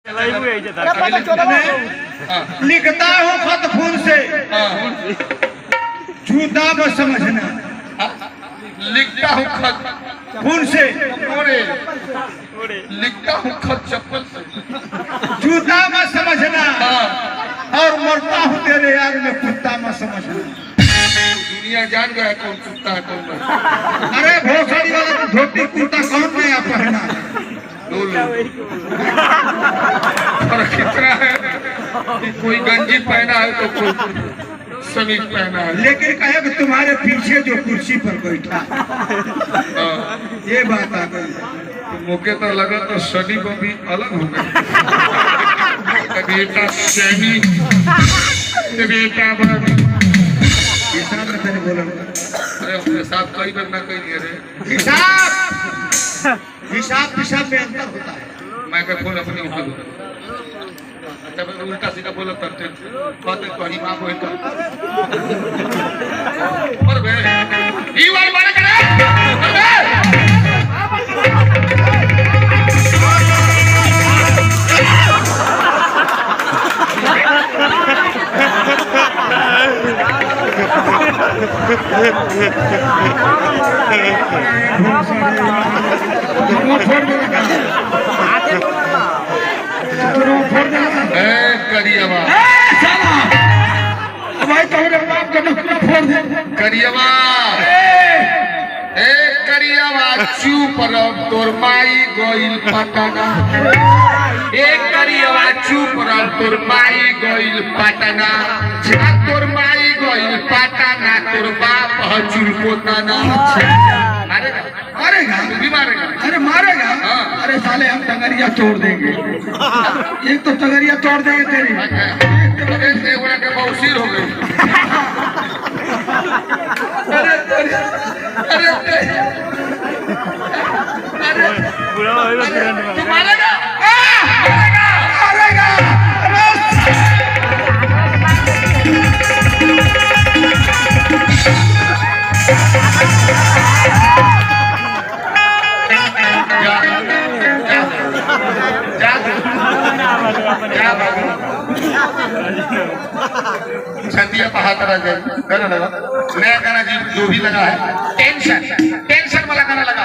लिखता हूँ खत खून से, झूठा मत समझना। लिखता हूँ खत खून से, लिखता हूँ खत चप्पल से। झूठा मत समझना। और मरता हूँ तेरे यार में कुत्ता मत समझना। दुनिया जान गया है कौन कुत्ता है कौन नहीं। अरे भोसड़ी वाला तो धोती कुर्ता कौन नया पहना? फर्क इतना है कि कोई गंजी पहना है तो कोई समीज पहना है। लेकिन कहे कि तुम्हारे पीछे जो कुर्सी पर बैठा, ये बात आ गई। तो मौके तो लगा तो सनी को भी अलग हो गया। बेटा सैनी, बेटा बनी। हिसाब में तेरे बोला, अरे अपने साथ कई बार ना कहीं नहीं रहे। हिसाब हिसाब हिसाब में अंतर होता है। माइक्रोफोन अपने उठा दो। अच्छा मैं उल्टा सीधा बोला करते बातें तो ही मां बोलता और बे ये वाली मारे करे करियवा चुप रह तोर माई गोइल पटना। एक करियवा चुप रह तोर माई गोइल पटना। तोर माई गोइल पटना तोर बाप हचुल पोताना। मारेगा मारेगा, तू भी मारेगा। अरे मारेगा। अरे साले हम टंगरिया तोड़ देंगे। एक तो टंगरिया तोड़ देंगे तेरी। देवड़ा के बौसीर हो गई। अरे अरे अरे तू मारेगा मारेगा छतिया बहादुर गाना लगा। नया गाना जी जो भी लगा है टेंशन टेंशन वाला गाना लगा।